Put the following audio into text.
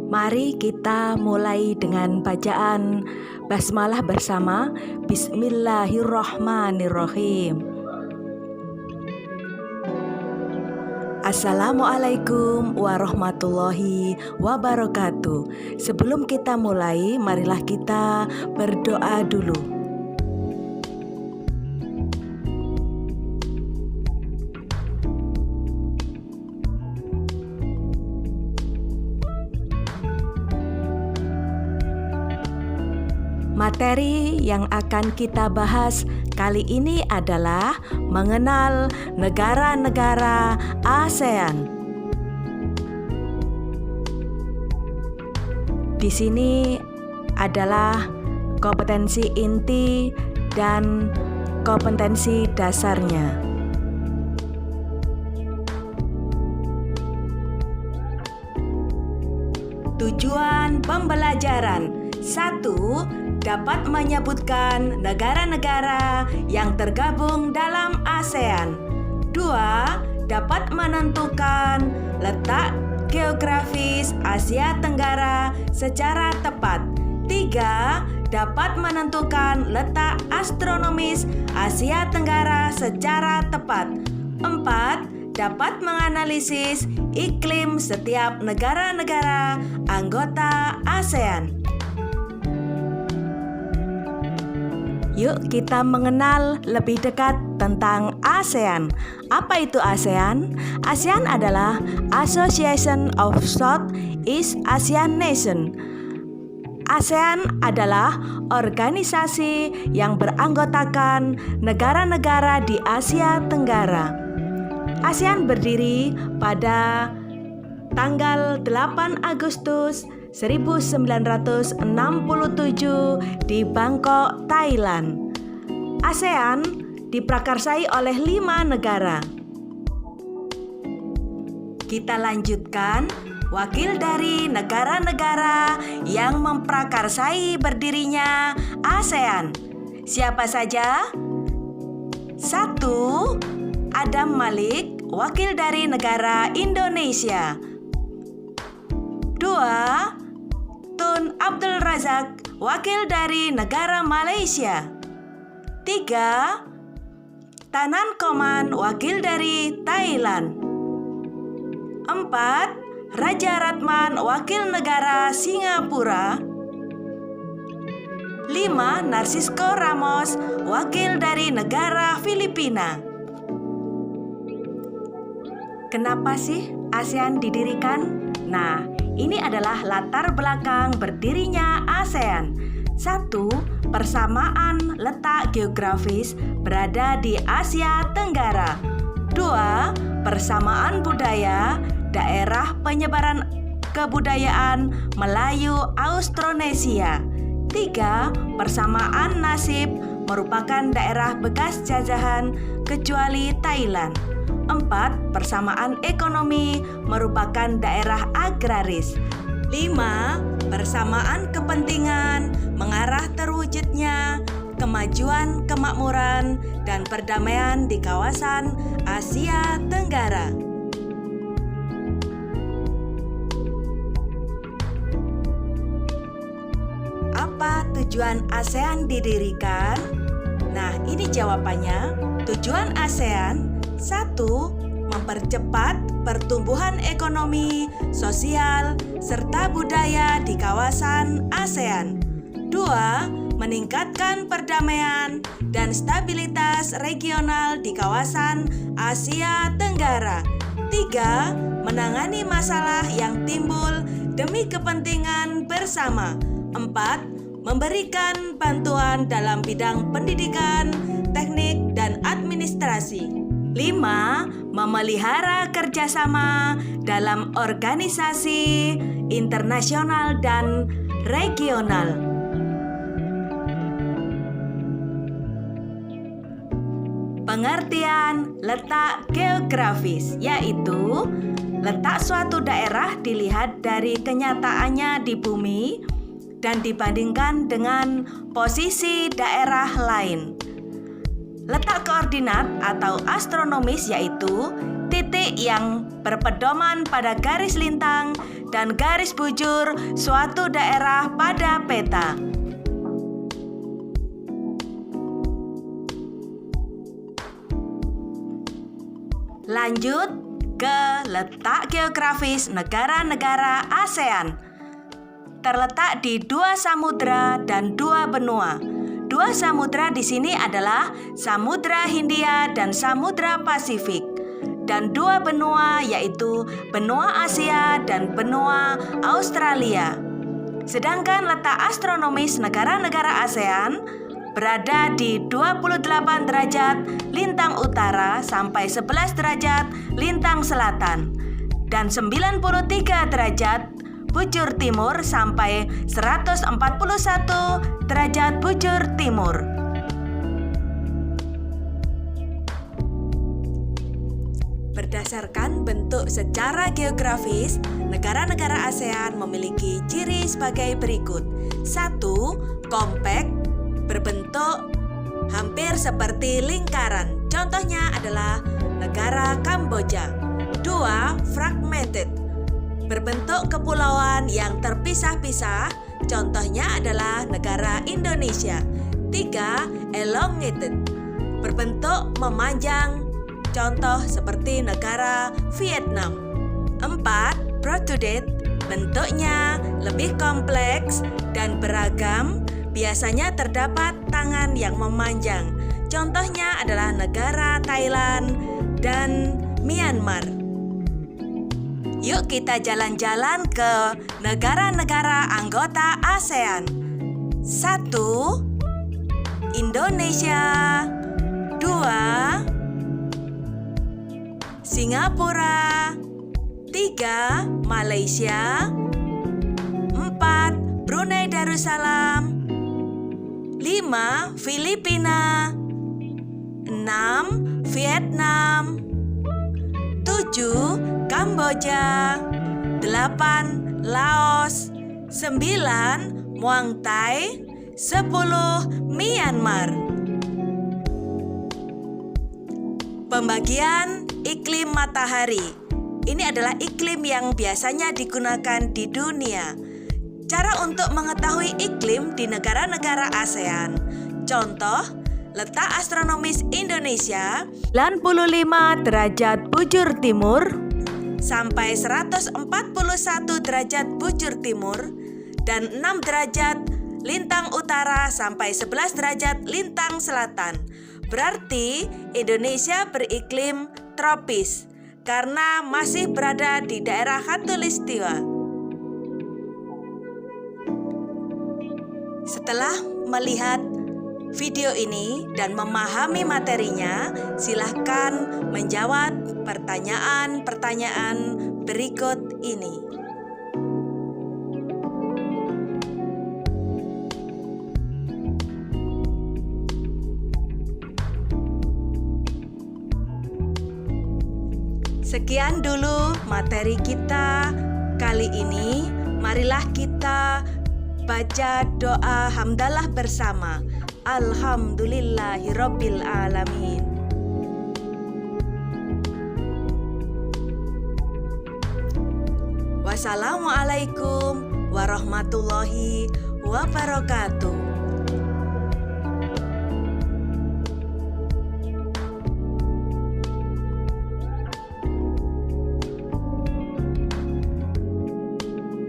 Mari kita mulai dengan bacaan basmalah bersama. Bismillahirrahmanirrahim. Assalamualaikum warahmatullahi wabarakatuh. Sebelum kita mulai, marilah kita berdoa dulu. Materi yang akan kita bahas kali ini adalah mengenal negara-negara ASEAN. Di sini adalah kompetensi inti dan kompetensi dasarnya. Tujuan pembelajaran: 1. Dapat menyebutkan negara-negara yang tergabung dalam ASEAN. 2. Dapat menentukan letak geografis Asia Tenggara secara tepat. 3. Dapat menentukan letak astronomis Asia Tenggara secara tepat. 4. Dapat menganalisis iklim setiap negara-negara anggota ASEAN. Yuk kita mengenal lebih dekat tentang ASEAN. Apa itu ASEAN? ASEAN adalah Association of Southeast Asian Nations. ASEAN adalah organisasi yang beranggotakan negara-negara di Asia Tenggara. ASEAN berdiri pada tanggal 8 Agustus 1967 di Bangkok, Thailand. ASEAN diprakarsai oleh 5 negara. Kita lanjutkan. Wakil dari negara-negara yang memprakarsai berdirinya ASEAN. Siapa saja? 1. Adam Malik, wakil dari negara Indonesia. 2. Tun Abdul Razak, wakil dari negara Malaysia. 3. Tanan Koman, wakil dari Thailand. 4. Raja Ratman, wakil negara Singapura. 5. Narcisco Ramos, wakil dari negara Filipina. Kenapa sih ASEAN didirikan? Nah, ini adalah latar belakang berdirinya ASEAN. 1. Persamaan letak geografis berada di Asia Tenggara. 2. Persamaan budaya, daerah penyebaran kebudayaan Melayu Austronesia. 3. Persamaan nasib, merupakan daerah bekas jajahan kecuali Thailand. 4. Persamaan ekonomi, merupakan daerah agraris. 5. Persamaan kepentingan, mengarah terwujudnya kemajuan, kemakmuran, dan perdamaian di kawasan Asia Tenggara. Apa tujuan ASEAN didirikan? Nah, ini jawabannya. Tujuan ASEAN: 1. Mempercepat pertumbuhan ekonomi, sosial, serta budaya di kawasan ASEAN. 2. Meningkatkan perdamaian dan stabilitas regional di kawasan Asia Tenggara. 3. Menangani masalah yang timbul demi kepentingan bersama. 4. Memberikan bantuan dalam bidang pendidikan, teknik, dan administrasi. 5. Memelihara kerjasama dalam organisasi internasional dan regional. Pengertian letak geografis, yaitu letak suatu daerah dilihat dari kenyataannya di bumi dan dibandingkan dengan posisi daerah lain. Letak koordinat atau astronomis yaitu titik yang berpedoman pada garis lintang dan garis bujur suatu daerah pada peta. Lanjut ke letak geografis negara-negara ASEAN. Terletak di 2 samudra dan 2 benua. 2 samudra di sini adalah Samudra Hindia dan Samudra Pasifik. Dan 2 benua yaitu benua Asia dan benua Australia. Sedangkan letak astronomis negara-negara ASEAN berada di 28 derajat lintang utara sampai 11 derajat lintang selatan dan 93 derajat bujur timur sampai 141 derajat bujur timur. Berdasarkan bentuk secara geografis, negara-negara ASEAN memiliki ciri sebagai berikut. 1. Kompak, berbentuk hampir seperti lingkaran. Contohnya adalah negara Kamboja. 2. Fragmented, berbentuk kepulauan yang terpisah-pisah. Contohnya adalah negara Indonesia. 3. Elongated, berbentuk memanjang. Contoh seperti negara Vietnam. 4. Protruded, bentuknya lebih kompleks dan beragam. Biasanya terdapat tangan yang memanjang. Contohnya adalah negara Thailand dan Myanmar. Yuk kita jalan-jalan ke negara-negara anggota ASEAN. 1. Indonesia. 2. Singapura. 3. Malaysia. 4. Brunei Darussalam. 5. Filipina. 6. Vietnam. 7. Kamboja. 8. Laos. 9. Muang Thai. 10. Myanmar. Pembagian iklim matahari. Ini adalah iklim yang biasanya digunakan di dunia. Cara untuk mengetahui iklim di negara-negara ASEAN. Contoh, letak astronomis Indonesia 95 derajat bujur timur sampai 141 derajat bujur timur dan 6 derajat lintang utara sampai 11 derajat lintang selatan. Berarti Indonesia beriklim tropis karena masih berada di daerah khatulistiwa. Setelah melihat video ini dan memahami materinya, silahkan menjawab pertanyaan-pertanyaan berikut ini. Sekian dulu materi kita kali ini. Marilah kita baca doa hamdalah bersama. Alhamdulillahirabbil alamin. Wassalamualaikum warahmatullahi wabarakatuh.